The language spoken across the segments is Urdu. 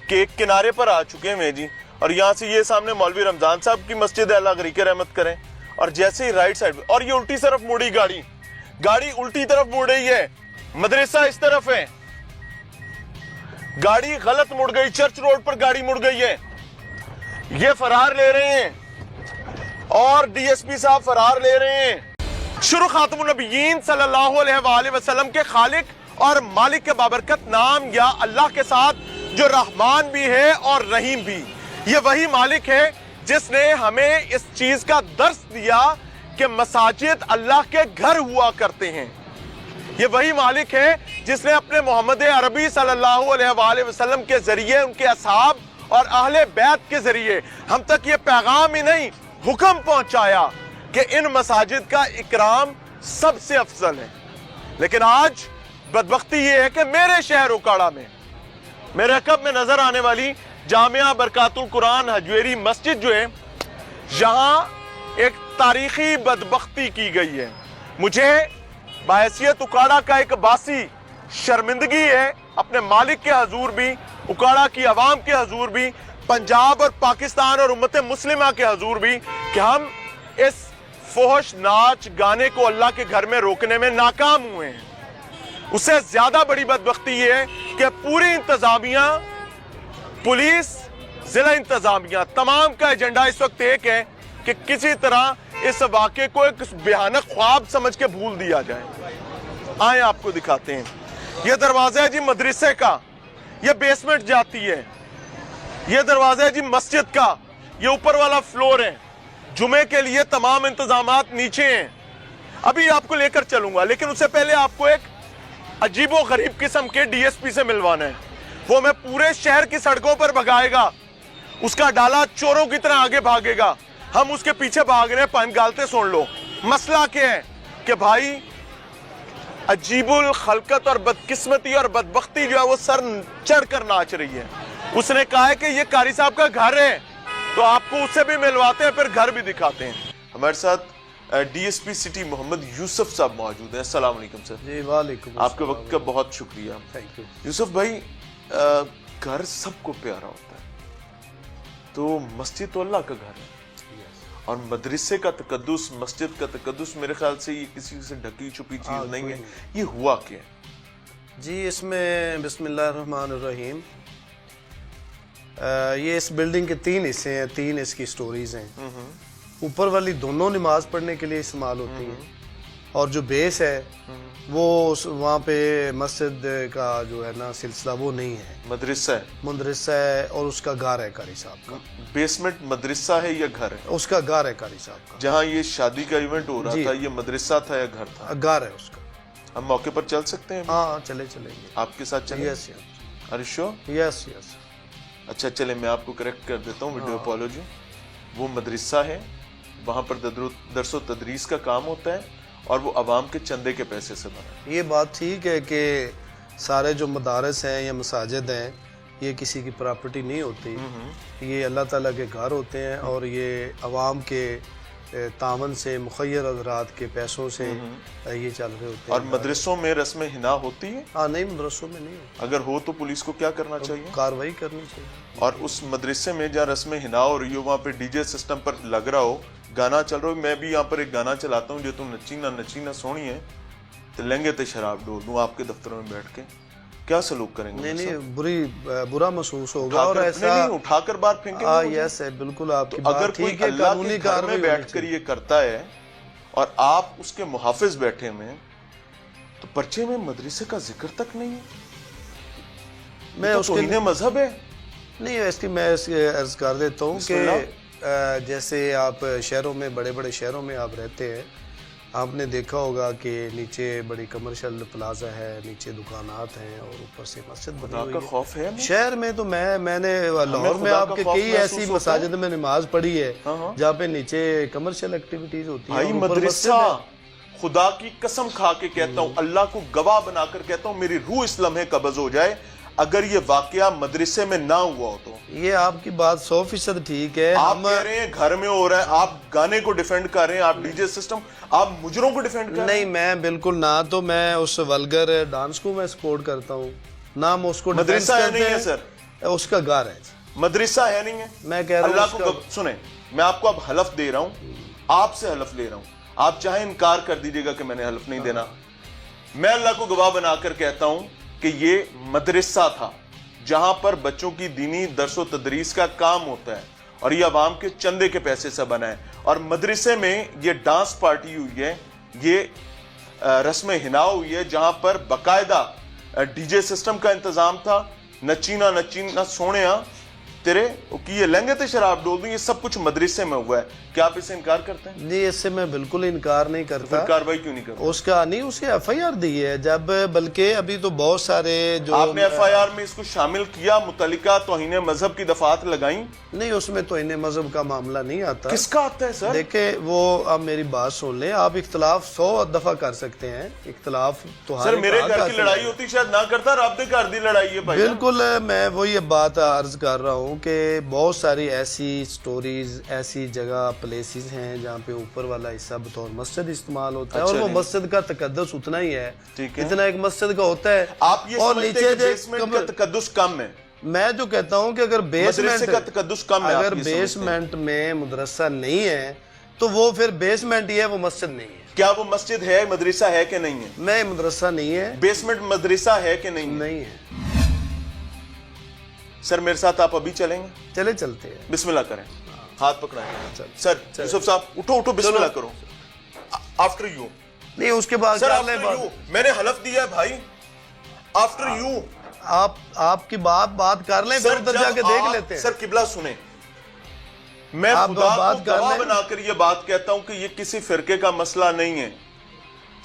کہ ایک کنارے پر آ چکے ہیں جی، اور یہاں سے یہ سامنے مولوی رمضان صاحب کی مسجد ہے، اللہ غریق رحمت کریں، اور جیسے ہی رائٹ سائڈ اور یہ الٹی طرف مڑی گاڑی الٹی طرف مڑ رہی ہے، مدرسہ اس طرف ہے، گاڑی غلط مڑ گئی، چرچ روڈ پر گاڑی مڑ گئی ہے، یہ فرار لے رہے ہیں اور ڈی ایس پی صاحب فرار لے رہے ہیں۔ شروع خاتم النبیین صلی اللہ علیہ وآلہ وسلم کے خالق اور مالک کے بابرکت نام یا اللہ کے ساتھ جو رحمان بھی ہے اور رحیم بھی، یہ وہی مالک ہے جس نے ہمیں اس چیز کا درس دیا کہ مساجد اللہ کے گھر ہوا کرتے ہیں۔ یہ وہی مالک ہے جس نے اپنے محمد عربی صلی اللہ علیہ وآلہ وسلم کے ذریعے، ان کے اصحاب اور اہل بیت کے ذریعے ہم تک یہ پیغام ہی نہیں، حکم پہنچایا کہ ان مساجد کا اکرام سب سے افضل ہے۔ لیکن آج بدبختی یہ ہے کہ میرے شہر اکاڑا میں، میرے عقب میں نظر آنے والی جامعہ برکات القرآن حجویری مسجد جو ہے، یہاں ایک تاریخی بدبختی کی گئی ہے۔ مجھے بحیثیت اکاڑا کا ایک باسی شرمندگی ہے، اپنے مالک کے حضور بھی، اکاڑا کی عوام کے حضور بھی، پنجاب اور پاکستان اور امت مسلمہ کے حضور بھی، کہ ہم اس فحش ناچ گانے کو اللہ کے گھر میں روکنے میں ناکام ہوئے ہیں۔ اس سے زیادہ بڑی بدبختی یہ ہے کہ پوری انتظامیہ، پولیس، ضلع انتظامیہ، تمام کا ایجنڈا اس وقت ایک ہے کہ کسی طرح اس واقعے کو ایک بھیانک خواب سمجھ کے بھول دیا جائے۔ آئیں آپ کو دکھاتے ہیں، یہ دروازہ ہے جی مدرسے کا، یہ بیسمنٹ جاتی ہے، یہ دروازہ ہے جی مسجد کا، یہ اوپر والا فلور ہے، جمعے کے لیے تمام انتظامات نیچے ہیں۔ ابھی آپ کو لے کر چلوں گا، لیکن اس سے پہلے آپ کو ایک عجیب و غریب قسم کے ڈی ایس پی سے ملوانا ہے۔ وہ میں پورے شہر کی سڑکوں پر بھگائے گا، اس کا ڈالا چوروں کی طرح آگے بھاگے گا، ہم اس کے پیچھے بھاگ رہے ہیں، پائن گالتے سن لو۔ مسئلہ کیا ہے کہ بھائی عجیب الخلقت اور بدقسمتی اور بدبختی جو ہے وہ سر چڑھ کر ناچ رہی ہے۔ اس نے کہا ہے کہ یہ قاری صاحب کا گھر ہے، تو آپ کو اس سے بھی ملواتے ہیں، پھر گھر بھی دکھاتے ہیں۔ ہمارے ساتھ ڈی ایس پی سٹی محمد یوسف صاحب موجود ہیں۔ السلام علیکم سر۔ جی وعلیکم، آپ کے وقت کا بہت شکریہ۔ Thank you. یوسف بھائی، گھر سب کو پیارا ہوتا ہے، تو مسجد تو اللہ کا گھر ہے، اور مدرسے کا تقدس، مسجد کا تقدس میرے خیال سے یہ کسی سے ڈھکی چھپی چیز نہیں ہے۔ یہ ہوا کیا ہے؟ جی اس میں بسم اللہ الرحمن الرحیم، یہ اس بلڈنگ کے 3 حصے ہیں، 3 اس کی سٹوریز ہیں۔ اوپر والی دونوں نماز پڑھنے کے لیے استعمال ہوتی ہیں، اور جو بیس ہے وہ وہاں پہ مسجد کا جو ہے نا سلسلہ وہ نہیں ہے، مدرسہ ہے، اور اس کا گھر ہے قاری صاحب کا۔ بیسمنٹ مدرسہ ہے یا گھر ہے؟ اس کا گھر ہے قاری صاحب کا۔ جہاں یہ شادی کا ایونٹ ہو رہا تھا، یہ مدرسہ تھا یا گھر تھا؟ گھر ہے اس کا۔ ہم موقع پر چل سکتے ہیں؟ ہاں چلیں گے، آپ کے ساتھ چلیں؟ یس یس یس۔ اچھا چلیں، میں آپ کو کریکٹ کر دیتا ہوں، ویڈیو اپولوجی۔ وہ مدرسہ ہے، وہاں پر درس و تدریس کا کام ہوتا ہے، اور وہ عوام کے چندے کے پیسے سے بنا۔ یہ بات ٹھیک ہے کہ سارے جو مدارس ہیں یا مساجد ہیں یہ کسی کی پراپرٹی نہیں ہوتی، یہ اللہ تعالیٰ کے گھر ہوتے ہیں، اور یہ عوام کے تعاون سے، مخیر حضرات کے پیسوں سے یہ چل رہے ہوتے ہیں۔ اور مدرسوں میں رسم حنا ہوتی ہے؟ ہاں نہیں، مدرسوں میں نہیں ہوتی۔ اگر ہو تو پولیس کو کیا کرنا چاہیے؟ کارروائی کرنی چاہیے۔ اور اس مدرسے میں جہاں رسم حنا ہو رہی ہو، وہاں پہ ڈی جے سسٹم پر لگ رہا ہو، گانا چل رہا ہو، میں بھی یہاں پر ایک گانا چلاتا ہوں، جو تم نچی نہ سونی ہے تو لیں گے تو شراب ڈول دوں آپ کے دفتروں میں بیٹھ کے، کیا سلوک کریں گے؟ نہیں، برا محسوس ہوگا، اور ایسا اٹھا کر بار پھینکیں گے؟ یس ہے، بالکل آپ کی بات اگر کوئی ٹھیک ہے، اللہ قانونی کے گھر میں بیٹھ کر یہ کرتا ہے اور آپ اس کے محافظ بیٹھے میں، تو پرچے میں مدرسے کا ذکر تک نہیں ہے، میں اس توہین مذہب ہے۔ نہیں، اس کی میں عرض کر دیتا ہوں کہ جیسے آپ شہروں میں، بڑے بڑے شہروں میں آپ رہتے ہیں، آپ نے دیکھا ہوگا کہ نیچے بڑی کمرشل پلازا ہے، نیچے دکانات ہیں، اور اوپر سے مسجد بنی ہوئی ہے۔ خوف ہے شہر میں تو میں نے لاہور میں آپ کے کئی ایسی مساجد میں نماز پڑھی ہے جہاں پہ نیچے کمرشل ایکٹیویٹیز ہوتی ہیں۔ بھائی مدرسہ، خدا کی قسم کھا کے کہتا ہوں، اللہ کو گواہ بنا کر کہتا ہوں، میری روح اس لمحے قبض ہو جائے اگر یہ واقعہ مدرسے میں نہ ہوا ہو تو۔ یہ آپ کی بات 100% ٹھیک ہے، آپ کہہ رہے ہیں گھر میں ہو رہا ہے، آپ گانے کو ڈیفینڈ کر رہے ہیں، آپ ڈی جے سسٹم، آپ مجرموں کو ڈیفینڈ کر رہے ہیں۔ نہیں، میں بالکل نہ تو میں اس ولگر ڈانس کو میں سپورٹ کرتا ہوں، نہ میں اس کو مدرسہ ہے نہیں ہے سر، اس کا گھر ہے. مدرسہ ہے نہیں ہے. میں کہہ رہا ہوں اللہ کو سنیں، میں آپ کو اب حلف دے رہا ہوں، آپ سے حلف لے رہا ہوں، آپ چاہیں انکار کر دیجئے گا کہ میں نے حلف نہیں دینا. میں اللہ کو گواہ بنا کر کہتا ہوں کہ یہ مدرسہ تھا جہاں پر بچوں کی دینی درس و تدریس کا کام ہوتا ہے، اور یہ عوام کے چندے کے پیسے سے بنا ہے. اور مدرسے میں یہ ڈانس پارٹی ہوئی ہے، یہ رسم حنا ہوئی ہے جہاں پر باقاعدہ ڈی جے سسٹم کا انتظام تھا. نچینا سونیا تیرے یہ لہنگے تے شراب ڈول دوں، یہ سب کچھ مدرسے میں ہوا ہے. کیا آپ اسے انکار کرتے ہیں؟ جی اس سے میں بالکل انکار نہیں کرتا. پھر کاروائی کیوں نہیں کرتے؟ اس کا نہیں، اس کی ایف آئی آر دی ہے جب، بلکہ ابھی تو بہت سارے جو آپ نے ایف آئی آر میں اس کو شامل کیا، متعلقہ توہین مذہب کی دفعات لگائیں؟ نہیں، اس میں توہین مذہب کا معاملہ نہیں آتا. کس کا آتا ہے سر؟ دیکھیں وہ آپ میری بات سن لیں، آپ اختلاف 100 دفعہ کر سکتے ہیں، اختلاف تو سر میرے گھر کی لڑائی ہوتی شاید نہ کرتا، رب دے گھر دی لڑائی ہے بھائی. بالکل میں وہی بات عرض کر رہا ہوں کہ بہت ساری ایسی سٹوریز، ایسی جگہ پلیسز ہیں جہاں پہ اوپر والا حصہ بطور مسجد استعمال ہوتا ہے، اور وہ مسجد کا تقدس اتنا ہی ہے اتنا ایک مسجد کا ہوتا ہے. آپ یہ سمجھتے ہیں کہ بیسمنٹ کا تقدس کم ہے؟ میں جو کہتا ہوں کہ اگر مدرسے کا تقدس کم ہے، اگر بیسمنٹ میں مدرسہ نہیں ہے تو وہ پھر بیسمنٹ ہی ہے، وہ مسجد نہیں ہے. کیا وہ مسجد ہے، مدرسہ ہے کہ نہیں ہے؟ میں مدرسہ نہیں ہے. بیسمنٹ مدرسہ ہے کہ نہیں؟ نہیں ہے. سر میرے ساتھ آپ ابھی چلیں گے؟ چلے چلتے ہیں. بسم اللہ کریں، ہاتھ پکڑائیں. سر یوسف صاحب اٹھو اٹھو، بسم اللہ کرو. After you. نہیں اس کے بعد سر آفٹر یو، میں نے حلف دیا ہے بھائی. After you. آپ کی بات کر لیں، پھر ادھر جا کے دیکھ لیتے ہیں. سر قبلہ سنیں، میں خدا کو گواہ بنا کر یہ بات کہتا ہوں کہ یہ کسی فرقے کا مسئلہ نہیں ہے.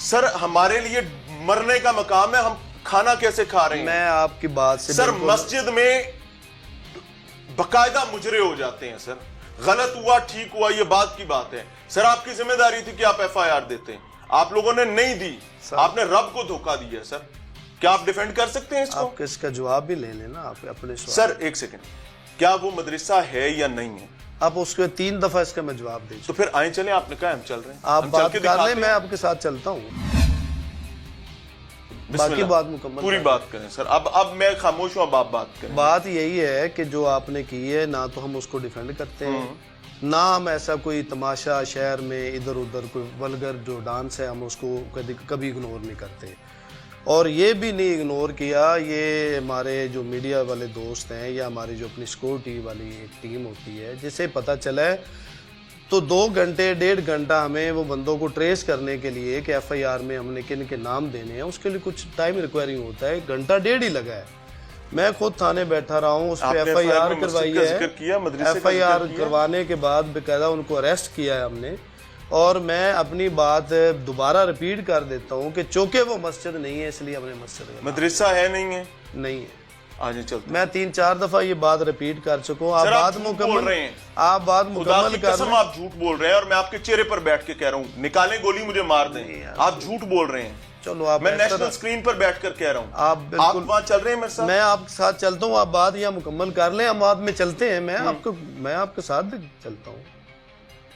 سر ہمارے لیے مرنے کا مقام ہے، ہم کھانا کیسے کھا رہے ہیں. میں آپ کی بات سے سر مسجد میں باقاعدہ مجرے ہو جاتے ہیں. سر غلط ہوا ٹھیک ہوا یہ بات کی بات ہے. سر آپ کی ذمہ داری تھی کہ آپ ایف آئی آر دیتے ہیں، آپ لوگوں نے نہیں دی، آپ نے رب کو دھوکہ دیا. سر کیا آپ ڈیفینڈ کر سکتے ہیں اس کو؟ آپ اس کا جواب بھی لے لینا آپ اپنے سوال. سر ایک سیکنڈ، کیا وہ مدرسہ ہے یا نہیں ہے؟ آپ اس کے 3 دفعہ اس کا میں جواب دے. تو پھر آئیں چلیں، آپ نے کہا ہم چل رہے ہیں، آپ بات کر لیں، میں آپ کے ساتھ چلتا ہوں. باقی بات مکمل پوری بات کریں سر. اب میں خاموش ہوں، اب آپ بات کریں. بات یہی ہے کہ جو آپ نے کی ہے، نہ تو ہم اس کو ڈیفینڈ کرتے ہیں، نہ ہم ایسا کوئی تماشا شہر میں ادھر ادھر کوئی ولگر جو ڈانس ہے ہم اس کو کبھی اگنور نہیں کرتے. اور یہ بھی نہیں اگنور کیا، یہ ہمارے جو میڈیا والے دوست ہیں یا ہماری جو اپنی سیکورٹی والی ایک ٹیم ہوتی ہے، جسے پتہ چلا ہے تو 2 گھنٹے 1.5 گھنٹہ ہمیں وہ بندوں کو ٹریس کرنے کے لیے کہ ایف آئی آر میں ہم نے کن کے نام دینے ہیں، اس کے لیے کچھ ٹائم ریکوائرنگ ہوتا ہے. 1 گھنٹہ 1.5 ہی لگا ہے. میں خود تھانے بیٹھا رہا ہوں، اس پہ ایف آئی آر کروائی ہے. ایف آئی آر کروانے کے بعد باقاعدہ ان کو اریسٹ کیا ہے ہم نے. اور میں اپنی بات دوبارہ ریپیٹ کر دیتا ہوں کہ چونکہ وہ مسجد نہیں ہے اس لیے ہم نے مسجد مدرسہ ہے نہیں ہے. نہیں ہے. آجے چلتے. میں 3-4 دفعہ یہ بات ریپیٹ کر چکا ہوں. آپ بات مکمل رہے ہیں، آپ بات مکمل کر قسم آپ جھوٹ بول رہے ہیں، اور میں آپ کے چہرے پر بیٹھ کے کہہ رہا ہوں نکالیں گولی مجھے مار دیں. آپ جھوٹ بول رہے ہیں. چلو آپ، میں نیشنل سکرین پر بیٹھ کر کہہ رہا ہوں، آپ بالکل وہاں چل رہے ہیں میرے ساتھ. میں آپ کے ساتھ چلتا ہوں، آپ بات یہاں مکمل کر لیں، ہم بعد میں چلتے ہیں. میں آپ کے ساتھ چلتا ہوں،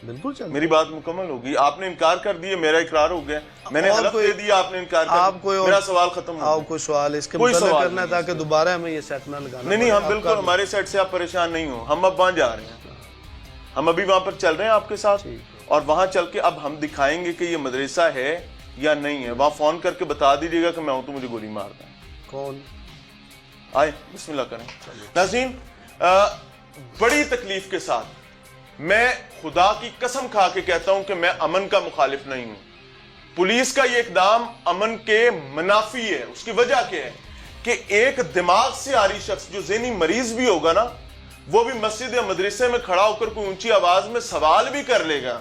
بالکل چلتا ہوں. میری بات مکمل ہوگی. آپ نے انکار کر دیا، میرا اقرار ہو گیا. میں نے حلف دے دیا، آپ نے انکار کر دیا. میرا سوال ختم ہو. آپ کوئی سوال اس کے متعلق کرنا ہے تاکہ دوبارہ ہمیں یہ سیٹ نہ لگانا. نہیں ہم بالکل، ہمارے سائڈ سے آپ پریشان نہیں ہو. ہم اب وہاں جا رہے ہیں، ہم ابھی وہاں پر چل رہے ہیں آپ کے ساتھ، اور وہاں چل کے اب ہم دکھائیں گے کہ یہ مدرسہ ہے یا نہیں ہے. وہاں فون کر کے بتا دیجیے گا کہ میں ہوں تو مجھے گولی مار دیں. کون آئے بسم اللہ کریں. ناظرین، بڑی تکلیف کے ساتھ میں خدا کی قسم کھا کے کہتا ہوں کہ میں امن کا مخالف نہیں ہوں. پولیس کا یہ اقدام امن کے منافی ہے. اس کی وجہ کیا ہے کہ ایک دماغ سے عاری شخص جو ذہنی مریض بھی ہوگا نا، وہ بھی مسجد یا مدرسے میں کھڑا ہو کر کوئی اونچی آواز میں سوال بھی کر لے گا،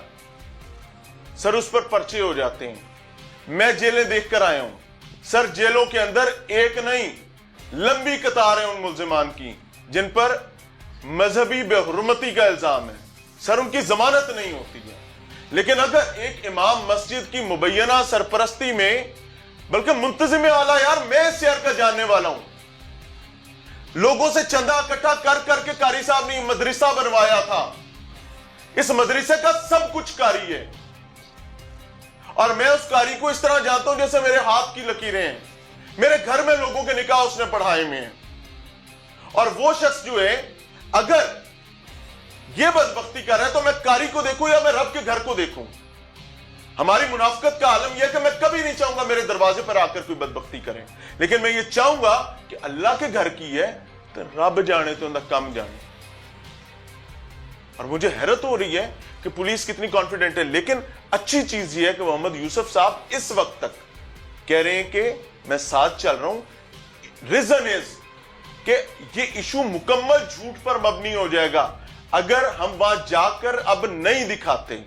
سر اس پر پرچے ہو جاتے ہیں. میں جیلیں دیکھ کر آیا ہوں سر، جیلوں کے اندر ایک نہیں لمبی قطار ہے ان ملزمان کی جن پر مذہبی بے حرمتی کا الزام ہے. سر ان کی ضمانت نہیں ہوتی ہے. لیکن اگر ایک امام مسجد کی مبینہ سرپرستی میں، بلکہ منتظم اعلیٰ، یار میں اس شہر کا جاننے والا ہوں، لوگوں سے چندہ اکٹھا کر کر کے قاری صاحب نے مدرسہ بنوایا تھا. اس مدرسے کا سب کچھ قاری ہے، اور میں اس قاری کو اس طرح جانتا ہوں جیسے میرے ہاتھ کی لکیریں ہیں. میرے گھر میں لوگوں کے نکاح اس نے پڑھائے ہوئے ہیں، اور وہ شخص جو ہے اگر یہ بدبختی کر رہا ہے تو میں قاری کو دیکھوں یا میں رب کے گھر کو دیکھوں؟ ہماری منافقت کا عالم یہ ہے کہ میں کبھی نہیں چاہوں گا میرے دروازے پر آ کر کوئی بدبختی کریں، لیکن میں یہ چاہوں گا کہ اللہ کے گھر کی ہے تو رب جانے تو اندر کم جانے۔ اور مجھے حیرت ہو رہی ہے کہ پولیس کتنی کانفیڈنٹ ہے، لیکن اچھی چیز یہ ہے کہ محمد یوسف صاحب اس وقت تک کہہ رہے ہیں کہ میں ساتھ چل رہا ہوں۔ ریزن از کہ یہ ایشو مکمل جھوٹ پر مبنی ہو جائے گا اگر ہم وہاں جا کر اب نہیں دکھاتے،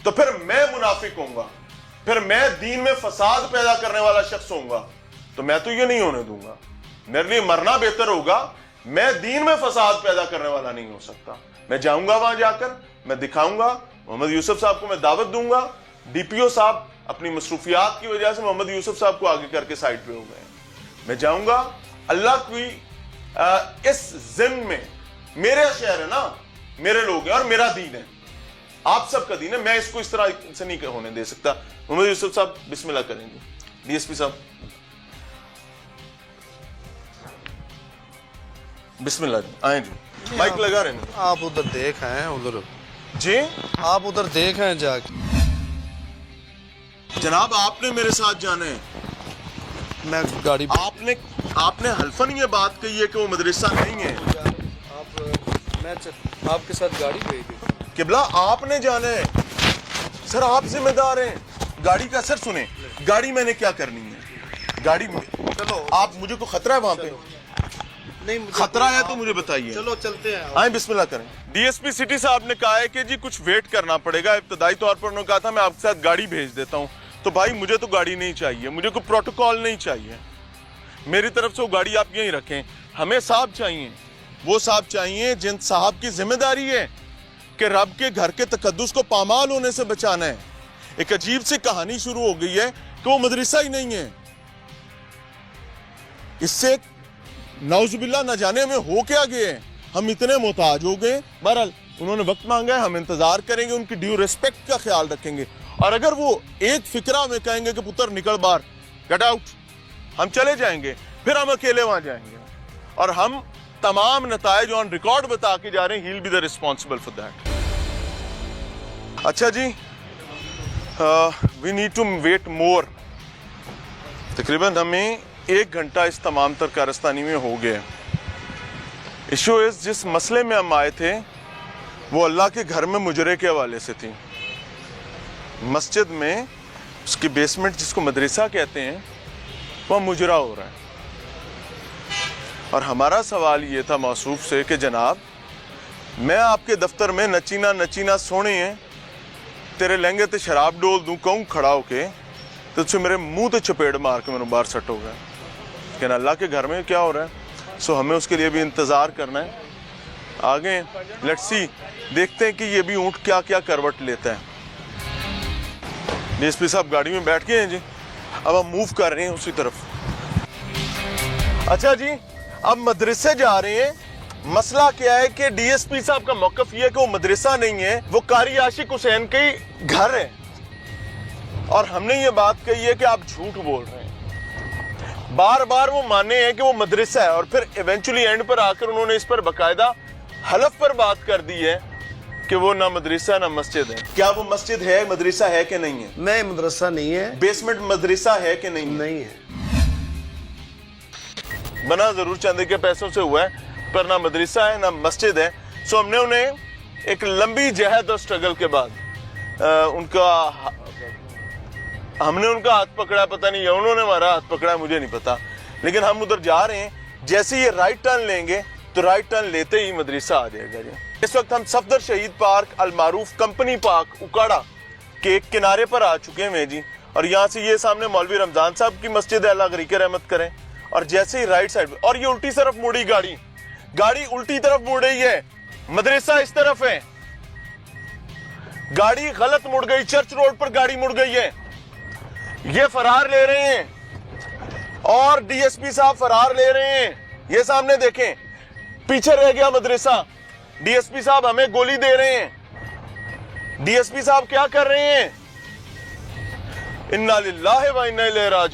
تو پھر میں منافق ہوں گا، پھر میں دین میں فساد پیدا کرنے والا شخص ہوں گا، تو میں تو یہ نہیں ہونے دوں گا۔ میرے لیے مرنا بہتر ہوگا، میں دین میں فساد پیدا کرنے والا نہیں ہو سکتا۔ میں جاؤں گا وہاں جا کر میں دکھاؤں گا، محمد یوسف صاحب کو میں دعوت دوں گا۔ ڈی پی او صاحب اپنی مصروفیات کی وجہ سے محمد یوسف صاحب کو آگے کر کے سائٹ پہ ہو گئے۔ میں جاؤں گا، اللہ کی اس ضمن میں میرے شہر ہے نا، میرے لوگ ہیں اور میرا دین ہے، آپ سب کا دین ہے، میں اس کو اس طرح سے نہیں ہونے دے سکتا۔ محمد یوسف صاحب بسم اللہ کریں گے۔ ڈی ایس پی صاحب بسم اللہ جی، آئیں جی، مائک لگا رہے ہیں آپ ادھر دیکھ آئے ہیں، ادھر جی آپ ادھر دیکھ آئے جا کے۔ جناب آپ نے میرے ساتھ جانا ہے، میں گاڑی آپ نے حلفاً یہ بات کہی ہے کہ وہ مدرسہ نہیں ہے۔ میں آپ کے ساتھ گاڑی بھیج دی۔ قبلہ آپ نے جانا ہے سر، آپ ذمہ دار ہیں گاڑی کا۔ سر سنیں، گاڑی میں نے کیا کرنی ہے؟ گاڑی چلو آپ مجھے کو خطرہ ہے وہاں پہ؟ نہیں خطرہ ہے تو مجھے بتائیے۔ چلو چلتے ہیں۔ آئیں بسم اللہ کریں۔ ڈی ایس پی سٹی صاحب نے کہا ہے کہ جی کچھ ویٹ کرنا پڑے گا۔ ابتدائی طور پر انہوں نے کہا تھا میں آپ کے ساتھ گاڑی بھیج دیتا ہوں، تو بھائی مجھے تو گاڑی نہیں چاہیے، مجھے کوئی پروٹوکول نہیں چاہیے، میری طرف سے وہ گاڑی آپ یہیں رکھیں۔ ہمیں صاحب چاہیے، وہ صاحب چاہیے جن صاحب کی ذمہ داری ہے کہ رب کے گھر کے تقدس کو پامال ہونے سے بچانا ہے۔ ایک عجیب سی کہانی شروع ہو گئی ہے کہ وہ مدرسہ ہی نہیں ہے۔ اس سے نعوذ باللہ نہ جانے ہمیں ہو کیا گئے، ہم اتنے محتاج ہو گئے۔ بہرحال انہوں نے وقت مانگا ہے، ہم انتظار کریں گے، ان کی ڈیو ریسپیکٹ کا خیال رکھیں گے، اور اگر وہ ایک فکرہ میں کہیں گے کہ پتر نکل باہر، گیٹ آؤٹ، ہم چلے جائیں گے، پھر ہم اکیلے وہاں جائیں گے، اور ہم تمام نتائج آن ریکارڈ بتا کے جا رہے ہیں، he'll be the responsible for that. اچھا جی، we need to wait more. تقریباً ہمیں 1 گھنٹہ اس تمام تر کارستانی میں ہو گئے۔ ایشو از جس مسئلے میں ہم آئے تھے وہ اللہ کے گھر میں مجرے کے حوالے سے تھی۔ مسجد میں اس کی بیسمنٹ جس کو مدرسہ کہتے ہیں وہ مجرا ہو رہا ہے، اور ہمارا سوال یہ تھا موصوف سے کہ جناب میں آپ کے دفتر میں نچینا سونے ہیں، تیرے لہنگے تے شراب ڈول دوں کہوں کھڑا ہو کے، تو تجھے میرے منہ تے چپیڑ مار کے میرے باہر سٹ ہو گیا، لیکن اللہ کے گھر میں کیا ہو رہا ہے؟ سو ہمیں اس کے لیے بھی انتظار کرنا ہے۔ آگے لیٹس سی، دیکھتے ہیں کہ یہ بھی اونٹ کیا کیا کروٹ لیتا ہے۔ ڈی ایس پی صاحب گاڑی میں بیٹھ گئے ہیں جی، اب ہم موو کر رہے ہیں اسی طرف۔ اچھا جی، اب مدرسے جا رہے ہیں۔ مسئلہ کیا ہے کہ ڈی ایس پی صاحب کا موقف یہ ہے کہ وہ مدرسہ نہیں ہے، وہ قاری عاشق حسین کے گھر ہے، اور ہم نے یہ بات کہی ہے کہ آپ جھوٹ بول رہے ہیں۔ بار بار وہ مانے ہیں کہ وہ مدرسہ ہے، اور پھر ایونچولی اینڈ پر آ کر انہوں نے اس پر باقاعدہ حلف پر بات کر دی ہے کہ وہ نہ مدرسہ نہ مسجد ہے۔ کیا وہ مسجد ہے، مدرسہ ہے کہ نہیں ہے؟ نہیں، مدرسہ نہیں ہے، بیسمنٹ مدرسہ ہے کہ نہیں؟ نہیں ہے۔ بنا ضرور چاندے کے پیسوں سے ہوا ہے، پر نہ مدرسہ ہے نہ مسجد ہے۔ سو ہم نے انہیں ایک لمبی جہد اور سٹرگل کے بعد ہم نے ان کا ہاتھ پکڑا، پتہ نہیں یا انہوں نے ہمارا ہاتھ پکڑا، مجھے نہیں پتا، لیکن ہم ادھر جا رہے ہیں۔ جیسے یہ رائٹ ٹرن لیں گے تو رائٹ ٹرن لیتے ہی مدرسہ آ جائے گا جی۔ اس وقت ہم صفدر شہید پارک المعروف کمپنی پارک اکاڑا کے ایک کنارے پر آ چکے ہیں جی، اور یہاں سے یہ سامنے مولوی رمضان صاحب کی مسجد ہے، اللہ غریق رحمت کریں، اور جیسے ہی رائٹ سائڈ، اور یہ الٹی طرف مڑی گاڑی الٹی طرف مڑ رہی ہے، مدرسہ اس طرف ہے، گاڑی غلط مڑ گئی، چرچ روڈ پر گاڑی مڑ گئی ہے، یہ فرار لے رہے ہیں، اور ڈی ایس پی صاحب فرار لے رہے ہیں۔ یہ سامنے دیکھیں، پیچھے رہ گیا مدرسہ، ڈی ایس پی صاحب ہمیں گولی دے رہے ہیں۔ ڈی ایس پی صاحب کیا کر رہے ہیں؟ انا للہ و انا الیہ راجعون۔